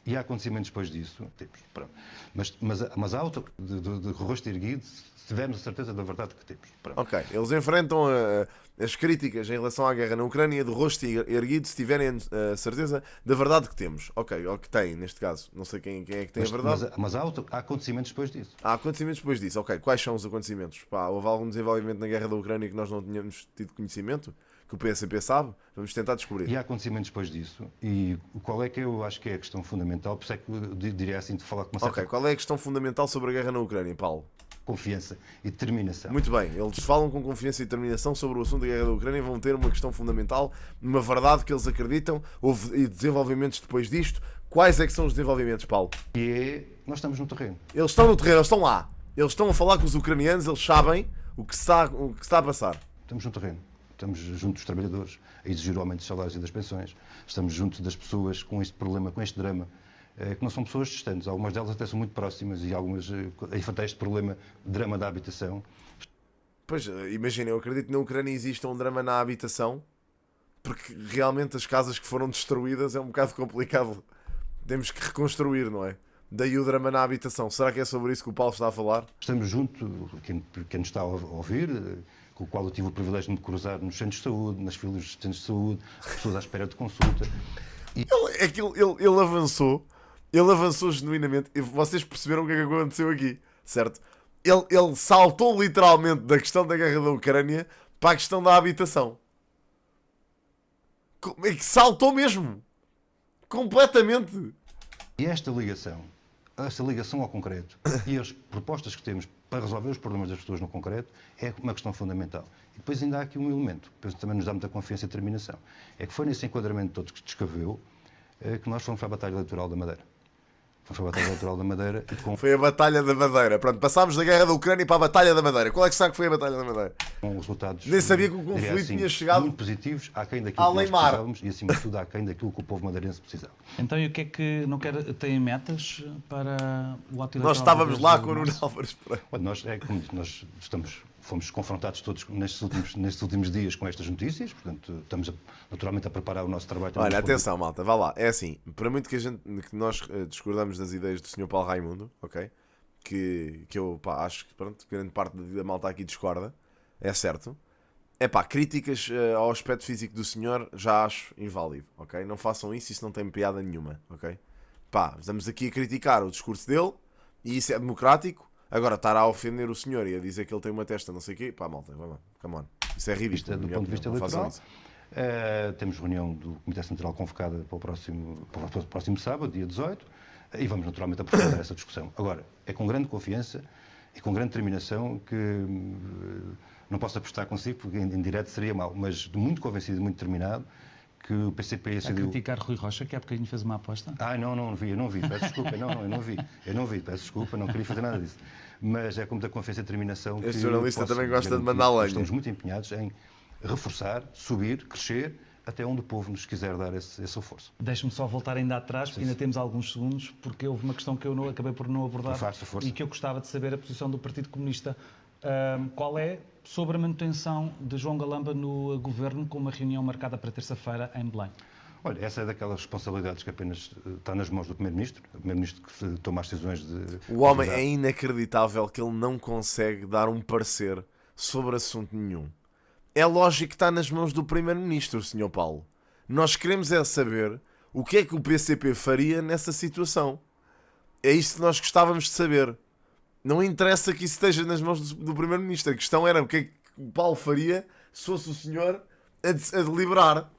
E há acontecimentos depois disso. Pronto. Mas há outra, de rosto erguido, se tivermos a certeza da verdade que temos. Pronto. Ok, eles enfrentam as críticas em relação à guerra na Ucrânia de rosto erguido se tiverem a certeza da verdade que temos. Ok, ou que têm, neste caso. Não sei quem é que tem a verdade. Mas há acontecimentos depois disso. Há acontecimentos depois disso. Ok, quais são os acontecimentos? Pá, houve algum desenvolvimento na guerra da Ucrânia que nós não tínhamos tido conhecimento? Que o PSP sabe? Vamos tentar descobrir. E há acontecimentos depois disso. E qual é que eu acho que é a questão fundamental? Por isso é que eu diria assim, de falar com uma certa qual é a questão fundamental sobre a guerra na Ucrânia, Paulo? confiança e determinação. Muito bem, eles falam com confiança e determinação sobre o assunto da guerra da Ucrânia e vão ter uma questão fundamental, uma verdade que eles acreditam, houve desenvolvimentos depois disto. Quais é que são os desenvolvimentos, Paulo? E é, nós estamos no terreno. Eles estão no terreno, eles estão lá. Eles estão a falar com os ucranianos, eles sabem o que está a passar. Estamos no terreno. Estamos junto dos trabalhadores, a exigir o aumento dos salários e das pensões. Estamos junto das pessoas com este problema, com este drama, que não são pessoas distantes. Algumas delas até são muito próximas e algumas enfrentam este problema, drama da habitação. Pois, imaginem, eu acredito que na Ucrânia exista um drama na habitação, porque realmente as casas que foram destruídas é um bocado complicado. Temos que reconstruir, não é? Daí o drama na habitação. Será que é sobre isso que o Paulo está a falar? Estamos junto, quem nos está a ouvir, com o qual eu tive o privilégio de me cruzar nos centros de saúde, nas filas dos centros de saúde, pessoas à espera de consulta. E... Ele avançou genuinamente. E vocês perceberam o que é que aconteceu aqui, certo? Ele saltou literalmente da questão da guerra da Ucrânia para a questão da habitação. É que saltou mesmo. Completamente. E esta ligação ao concreto e as propostas que temos para resolver os problemas das pessoas no concreto é uma questão fundamental. E depois ainda há aqui um elemento, que também nos dá muita confiança e determinação. É que foi nesse enquadramento todo que descreveu que nós fomos para a Batalha Eleitoral da Madeira. Foi a Batalha Eleitoral da Madeira. Foi a Batalha da Madeira. Pronto, passámos da Guerra da Ucrânia para a Batalha da Madeira. Qual é que sabe que foi a Batalha da Madeira? Com resultados... Nem sabia que o conflito assim, tinha chegado... muito positivos, aquém daquilo que nós precisávamos e, acima de tudo, aquém daquilo que o povo madeirense precisava. Então, e o que é que não quer... Tem metas para o ato eleitoral? Nós estávamos lá com o Nuno Álvares Pereira. Nós fomos confrontados todos nestes últimos dias com estas notícias, portanto, estamos naturalmente a preparar o nosso trabalho. Olha, atenção, malta, vá lá. É assim, para muito que nós discordamos das ideias do Sr. Paulo Raimundo, ok? Que eu acho que, pronto, grande parte da malta aqui discorda, é certo. É pá, críticas ao aspecto físico do senhor já acho inválido, ok? Não façam isso não tem piada nenhuma, ok? Pá, estamos aqui a criticar o discurso dele e isso é democrático. Agora, estar a ofender o senhor e a dizer que ele tem uma testa, não sei o quê, pá, malta, vamos lá, come on. Isso é ridículo. Do ponto de vista eleitoral, temos reunião do Comitê Central convocada para o próximo sábado, dia 18, e vamos naturalmente aprofundar essa discussão. Agora, é com grande confiança e com grande determinação que não posso apostar consigo, porque em direto seria mau, mas muito convencido e muito determinado que o PCP decidiu... A criticar Rui Rocha, que há bocadinho fez uma aposta? Eu não vi, peço desculpa, eu não vi, peço desculpa, não queria fazer nada disso. Mas é com muita confiança e determinação que... Este jornalista também gosta de mandar lenha. Estamos muito empenhados em reforçar, subir, crescer, até onde o povo nos quiser dar esse reforço. Deixe-me só voltar ainda atrás, porque ainda temos alguns segundos, porque houve uma questão que eu acabei por não abordar e que eu gostava de saber a posição do Partido Comunista. Qual é sobre a manutenção de João Galamba no governo, com uma reunião marcada para terça-feira em Belém? Olha, essa é daquelas responsabilidades que apenas está nas mãos do Primeiro-Ministro, o Primeiro-Ministro que toma as decisões de... O homem é inacreditável que ele não consegue dar um parecer sobre assunto nenhum. É lógico que está nas mãos do Primeiro-Ministro, Sr. Paulo. Nós queremos é saber o que é que o PCP faria nessa situação. É isto que nós gostávamos de saber. Não interessa que isso esteja nas mãos do Primeiro-Ministro. A questão era o que é que o Paulo faria se fosse o senhor a deliberar.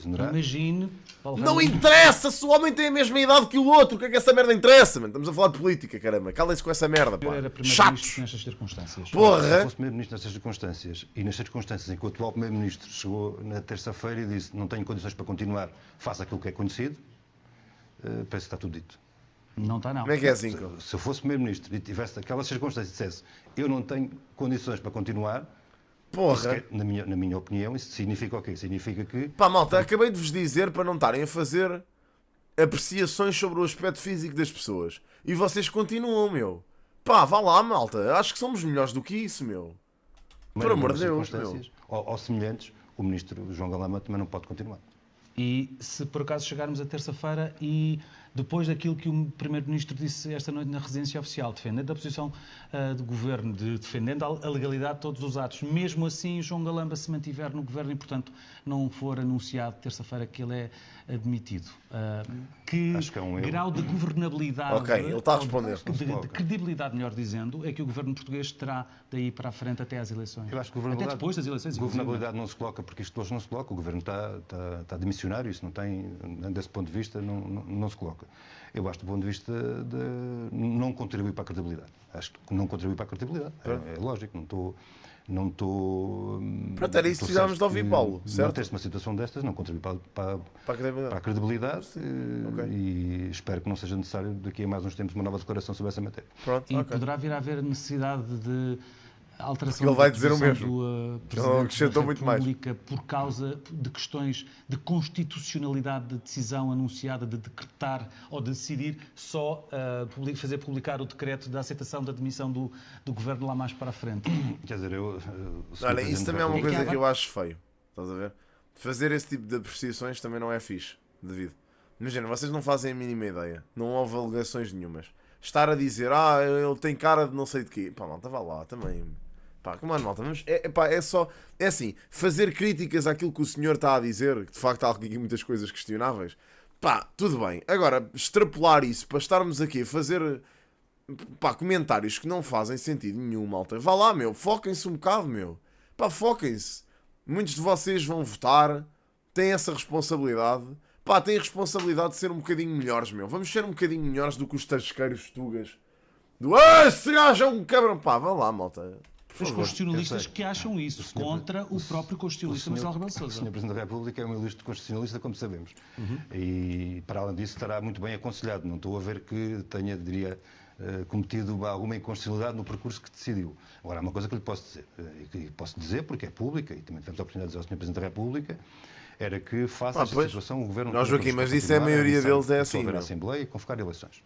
Imagine... Não interessa se o homem tem a mesma idade que o outro. O que é que essa merda interessa, mano? Estamos a falar de política, caramba. Calem-se com essa merda, pá. Chatos. Nestas circunstâncias. Porra. Se fosse Primeiro-Ministro nestas circunstâncias e nas circunstâncias em que o atual Primeiro-Ministro chegou na terça-feira e disse não tenho condições para continuar, faça aquilo que é conhecido, parece que está tudo dito. Não está, não. Como é que é assim? Se eu fosse Primeiro-Ministro e tivesse aquelas circunstâncias e dissesse eu não tenho condições para continuar, porra. Na minha opinião, isso significa o quê? Significa que... Pá, malta, acabei de vos dizer para não estarem a fazer apreciações sobre o aspecto físico das pessoas. E vocês continuam, meu. Pá, vá lá, malta. Acho que somos melhores do que isso, meu. Por amor de Deus, meu. Ou semelhantes, o ministro João Galamba também não pode continuar. E se por acaso chegarmos a terça-feira e depois daquilo que o Primeiro-Ministro disse esta noite na residência oficial, defendendo a posição do Governo, defendendo a legalidade de todos os atos, mesmo assim João Galamba se mantiver no Governo e, portanto, não for anunciado terça-feira que ele é admitido. Que grau de governabilidade, Ok, ele está a responder. de credibilidade, melhor dizendo, é que o Governo português terá daí para a frente até às eleições? Eu acho que até depois das eleições. Governabilidade não se coloca porque isto hoje não se coloca. O Governo está demissionário, isso não tem, desse ponto de vista, não se coloca. Eu acho que do ponto de vista de não contribuir para a credibilidade. Acho que não contribui para a credibilidade. É lógico, não estou. Pronto, era isso que precisávamos de ouvir, Paulo, certo? Ter-se uma situação destas não contribui para a credibilidade e espero que não seja necessário daqui a mais uns tempos uma nova declaração sobre essa matéria. Pronto, e poderá vir a haver necessidade de alteração ele vai dizer o mesmo. do Presidente da República por causa de questões de constitucionalidade de decisão anunciada de decretar ou de decidir só fazer publicar o decreto da aceitação da demissão do Governo lá mais para a frente. Quer dizer, olha, isso também é uma coisa que eu acho feio. Estás a ver? Fazer esse tipo de apreciações também não é fixe, David. Imagina, vocês não fazem a mínima ideia. Não houve alegações nenhumas. Estar a dizer, ele tem cara de não sei de quê. Pá, malta, vá lá também. Pá, como é, malta? Vamos, é assim, fazer críticas àquilo que o senhor está a dizer, que de facto há aqui muitas coisas questionáveis. Pá, tudo bem. Agora, extrapolar isso para estarmos aqui a fazer, pá, comentários que não fazem sentido nenhum, malta. Vá lá, meu. Foquem-se um bocado, meu. Pá, foquem-se. Muitos de vocês vão votar, têm essa responsabilidade. Pá, têm a responsabilidade de ser um bocadinho melhores, meu. Vamos ser um bocadinho melhores do que os tasqueiros tugas. Esse gajo é um cabrão. Pá, vá lá, malta. Os constitucionalistas que acham isso contra o próprio constitucionalista Marcelo Rebelo de Sousa. O Sr. Presidente da República é um ilustre constitucionalista, como sabemos. E, para além disso, estará muito bem aconselhado. Não estou a ver que tenha, cometido alguma inconstitucionalidade no percurso que decidiu. Agora, há uma coisa que lhe posso dizer, e posso dizer porque é pública, e também tivemos a oportunidade de dizer ao Sr. Presidente da República, era que, face a esta situação, o Governo... Nós, Joaquim, mas isso é a maioria deles é assim. ...a Assembleia e convocar eleições.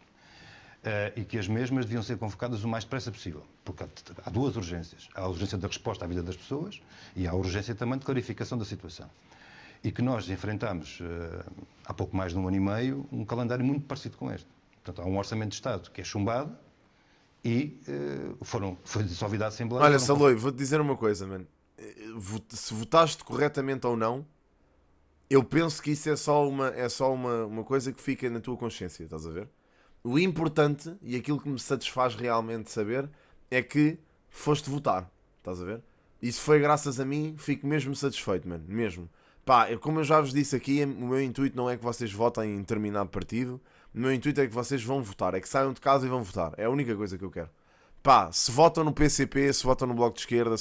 E que as mesmas deviam ser convocadas o mais depressa possível. Porque há duas urgências. Há a urgência da resposta à vida das pessoas e há a urgência também de clarificação da situação. E que nós enfrentámos, há pouco mais de um ano e meio, um calendário muito parecido com este. Portanto, há um orçamento de Estado que é chumbado e foi dissolvida a Assembleia... Olha, Saloi, vou-te dizer uma coisa, mano. Se votaste corretamente ou não, eu penso que isso é só uma coisa que fica na tua consciência, estás a ver? O importante, e aquilo que me satisfaz realmente saber, é que foste votar. Estás a ver? E se foi graças a mim, fico mesmo satisfeito, mano. Mesmo. Pá, como eu já vos disse aqui, o meu intuito não é que vocês votem em determinado partido. O meu intuito é que vocês vão votar. É que saiam de casa e vão votar. É a única coisa que eu quero. Pá, se votam no PCP, se votam no Bloco de Esquerda,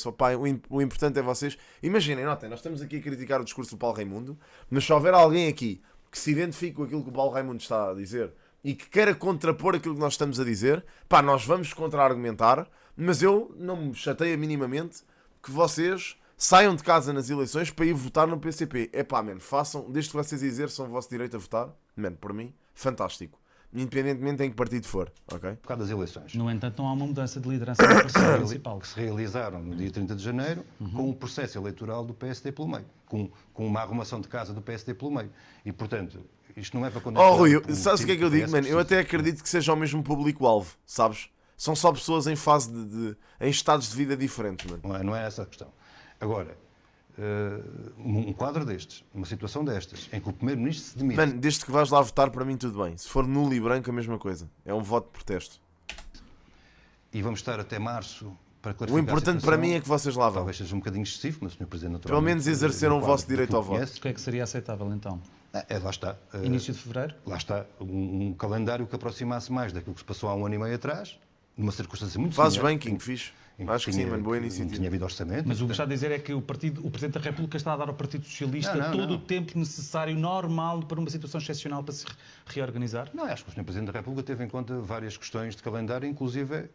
o importante é vocês... Imaginem, notem, nós estamos aqui a criticar o discurso do Paulo Raimundo, mas se houver alguém aqui que se identifique com aquilo que o Paulo Raimundo está a dizer... e que queira contrapor aquilo que nós estamos a dizer, pá, nós vamos contra-argumentar, mas eu não me chateia minimamente que vocês saiam de casa nas eleições para ir votar no PCP. É pá, mano, façam, desde que vocês exerçam o vosso direito a votar, mano, por mim, fantástico. Independentemente em que partido for, ok? Por causa das eleições. No entanto, não há uma mudança de liderança no processo municipal. Que se realizaram no dia 30 de janeiro, com o processo eleitoral do PSD pelo meio, com uma arrumação de casa do PSD pelo meio. E, portanto... Isto não é para condenar. Rui, sabes o que é que eu digo, mano? Eu até acredito que seja o mesmo público-alvo, sabes? São só pessoas em fase em estados de vida diferentes, mano. Não é essa a questão. Agora, um quadro destes, uma situação destas, em que o Primeiro-Ministro se demite... Mano, desde que vais lá votar, para mim tudo bem. Se for nulo e branco, a mesma coisa. É um voto de protesto. E vamos estar até março para clarificar o importante para mim é que vocês lá vão. Talvez seja um bocadinho excessivo, mas o Sr. Presidente naturalmente... Pelo menos exerceram o vosso direito ao voto. O que é que seria aceitável, então? Lá está. Início de fevereiro? Lá está. Um calendário que aproximasse mais daquilo que se passou há um ano e meio atrás, numa circunstância muito Fazes bem, King, fixe. Acho que sim, mano, boa iniciativa. Não tinha havido orçamento. Mas o que está a dizer é que o Presidente da República está a dar ao Partido Socialista todo o tempo necessário, normal, para uma situação excepcional para se reorganizar? Não, acho que o Sr. Presidente da República teve em conta várias questões de calendário, inclusive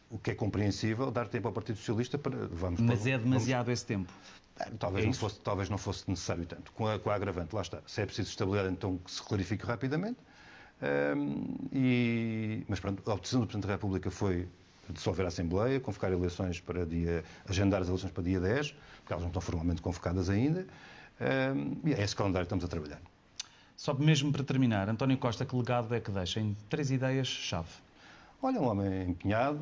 o que é compreensível, dar tempo ao Partido Socialista para... Mas é demasiado esse tempo? Talvez não fosse necessário tanto. Com a agravante, lá está. Se é preciso estabilidade, então que se clarifique rapidamente. Mas pronto, a decisão do Presidente da República foi dissolver a Assembleia, convocar eleições agendar as eleições para dia 10, porque elas não estão formalmente convocadas ainda, e é esse calendário que estamos a trabalhar. Só mesmo para terminar, António Costa, que legado é que deixa em 3 ideias-chave? Olha, um homem empenhado,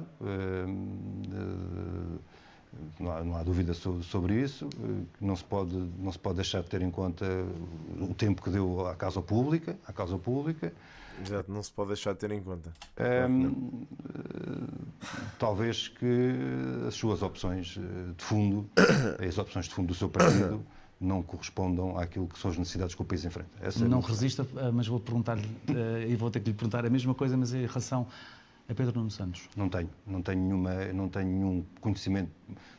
não há dúvida sobre isso, não se pode deixar de ter em conta o tempo que deu à causa pública. Exato, não se pode deixar de ter em conta. Talvez que as suas opções de fundo, as opções de fundo do seu partido, não correspondam àquilo que são as necessidades que o país enfrenta. Não resista, mas vou perguntar-lhe, e vou ter que lhe perguntar a mesma coisa, mas em relação a Pedro Nuno Santos. Não tenho nenhum conhecimento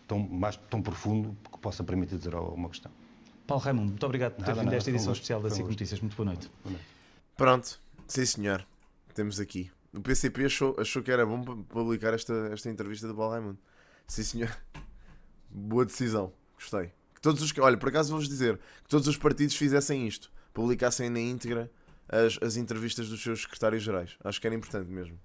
tão profundo que possa permitir dizer uma questão. Paulo Raimundo, muito obrigado por ter vindo a esta edição especial da SIC Notícias. Muito boa noite. Pronto, sim senhor, temos aqui. O PCP achou que era bom publicar esta entrevista do Paulo Raimundo. Sim senhor, boa decisão, gostei. Olha, por acaso vou-vos dizer que todos os partidos fizessem isto, publicassem na íntegra as entrevistas dos seus secretários-gerais. Acho que era importante mesmo.